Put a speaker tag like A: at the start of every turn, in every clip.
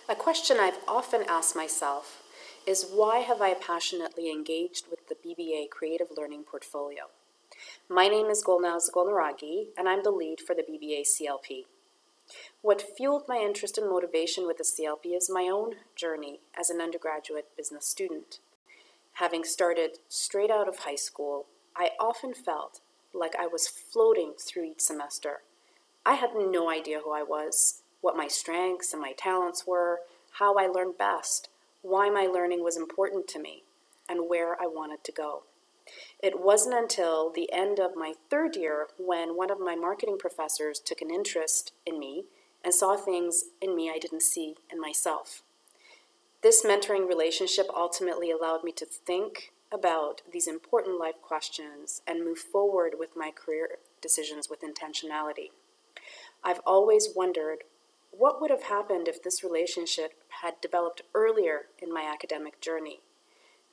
A: A question I've often asked myself is why have I passionately engaged with the BBA Creative Learning portfolio? My name is Golnaz Golnaragi, and I'm the lead for the BBA CLP. What fueled my interest and motivation with the CLP is my own journey as an undergraduate business student. Having started straight out of high school, I often felt like I was floating through each semester. I had no idea who I was, what my strengths and my talents were, how I learned best, why my learning was important to me, and where I wanted to go. It wasn't until the end of my third year when one of my marketing professors took an interest in me and saw things in me I didn't see in myself. This mentoring relationship ultimately allowed me to think about these important life questions and move forward with my career decisions with intentionality. I've always wondered what would have happened if this relationship had developed earlier in my academic journey.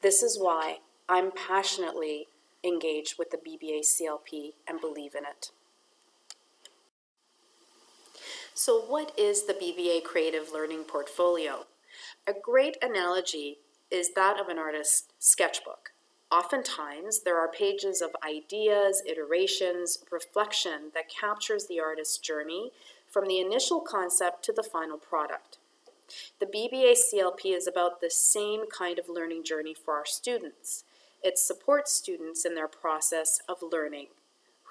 A: This is why I'm passionately engaged with the BBA CLP and believe in it. So what is the BBA Creative Learning Portfolio? A great analogy is that of an artist's sketchbook. Oftentimes, there are pages of ideas, iterations, reflection that captures the artist's journey from the initial concept to the final product. The BBA CLP is about the same kind of learning journey for our students. It supports students in their process of learning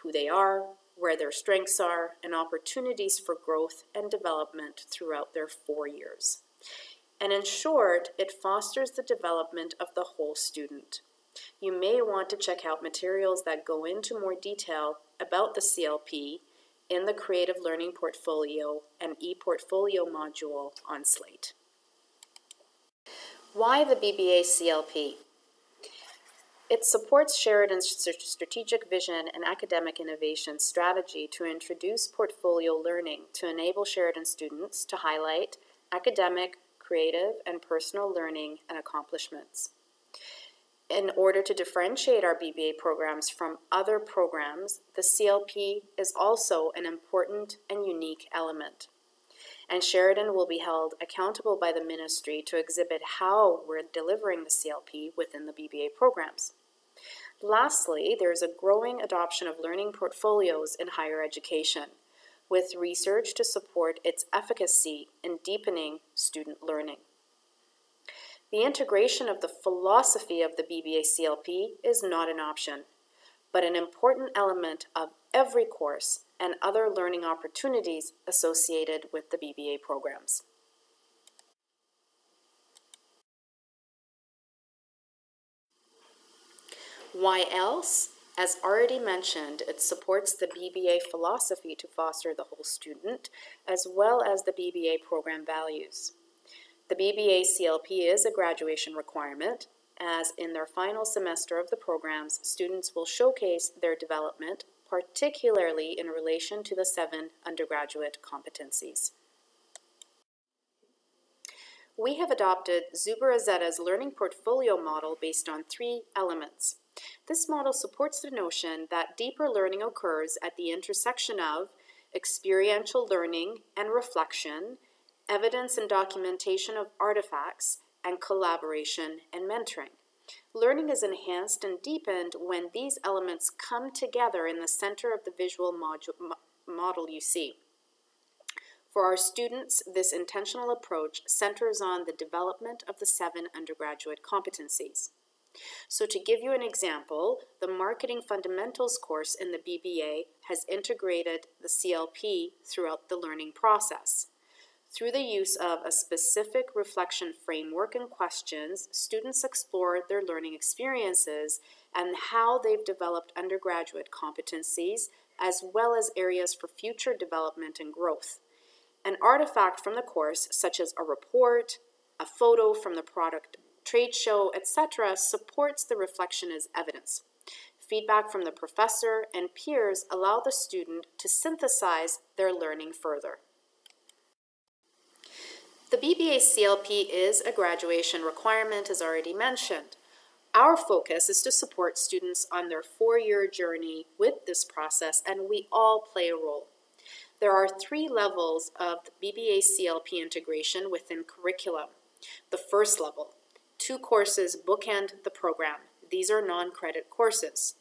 A: who they are, where their strengths are, and opportunities for growth and development throughout their 4 years. And in short, it fosters the development of the whole student. You may want to check out materials that go into more detail about the CLP in the Creative Learning Portfolio and ePortfolio module on Slate. Why the BBA CLP? It supports Sheridan's strategic vision and academic innovation strategy to introduce portfolio learning to enable Sheridan students to highlight academic, creative, and personal learning and accomplishments. In order to differentiate our BBA programs from other programs, the CLP is also an important and unique element. And Sheridan will be held accountable by the ministry to exhibit how we're delivering the CLP within the BBA programs. Lastly, there is a growing adoption of learning portfolios in higher education, with research to support its efficacy in deepening student learning. The integration of the philosophy of the BBA CLP is not an option, but an important element of every course and other learning opportunities associated with the BBA programs. Why else? As already mentioned, it supports the BBA philosophy to foster the whole student, as well as the BBA program values. The BBA CLP is a graduation requirement, as in their final semester of the programs, students will showcase their development, particularly in relation to the 7 undergraduate competencies. We have adopted Zuber Azeta's learning portfolio model based on 3 elements. This model supports the notion that deeper learning occurs at the intersection of experiential learning and reflection, evidence and documentation of artifacts, and collaboration and mentoring. Learning is enhanced and deepened when these elements come together in the center of the visual model you see. For our students, this intentional approach centers on the development of the 7 undergraduate competencies. So to give you an example, the Marketing Fundamentals course in the BBA has integrated the CLP throughout the learning process. Through the use of a specific reflection framework and questions, students explore their learning experiences and how they've developed undergraduate competencies, as well as areas for future development and growth. An artifact from the course, such as a report, a photo from the product trade show, etc., supports the reflection as evidence. Feedback from the professor and peers allow the student to synthesize their learning further. The BBA CLP is a graduation requirement, as already mentioned. Our focus is to support students on their 4-year journey with this process, and we all play a role. There are 3 levels of the BBA CLP integration within curriculum. The first level, 2 courses bookend the program. These are non-credit courses.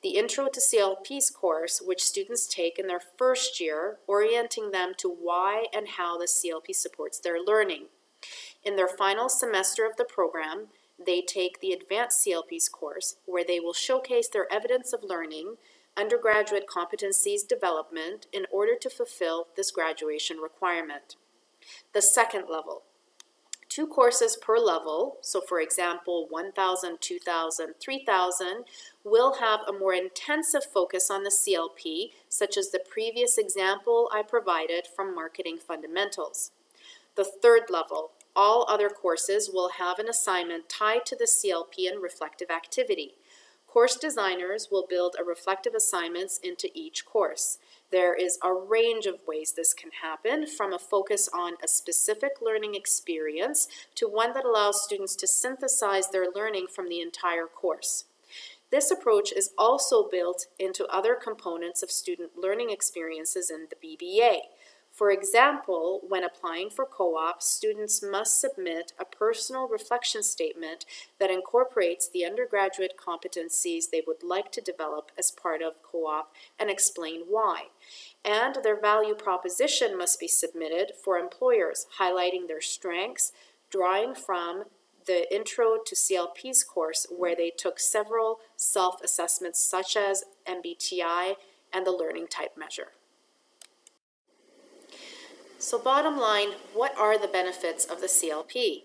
A: The Intro to CLP's course, which students take in their first year, orienting them to why and how the CLP supports their learning. In their final semester of the program, they take the Advanced CLP's course, where they will showcase their evidence of learning, undergraduate competencies development in order to fulfill this graduation requirement. The second level, 2 courses per level, so for example 1,000, 2,000, 3,000, will have a more intensive focus on the CLP, such as the previous example I provided from Marketing Fundamentals. The third level, all other courses will have an assignment tied to the CLP and reflective activity. Course designers will build a reflective assignments into each course. There is a range of ways this can happen, from a focus on a specific learning experience to one that allows students to synthesize their learning from the entire course. This approach is also built into other components of student learning experiences in the BBA. For example, when applying for co-op, students must submit a personal reflection statement that incorporates the undergraduate competencies they would like to develop as part of co-op and explain why. And their value proposition must be submitted for employers, highlighting their strengths, drawing from the Intro to CLP's course, where they took several self-assessments such as MBTI and the learning type measure. So bottom line, what are the benefits of the CLP?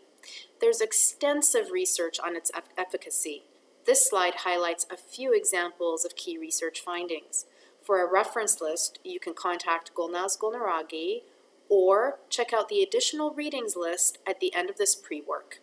A: There's extensive research on its efficacy. This slide highlights a few examples of key research findings. For a reference list, you can contact Gulnaz Gulnaragi or check out the additional readings list at the end of this pre-work.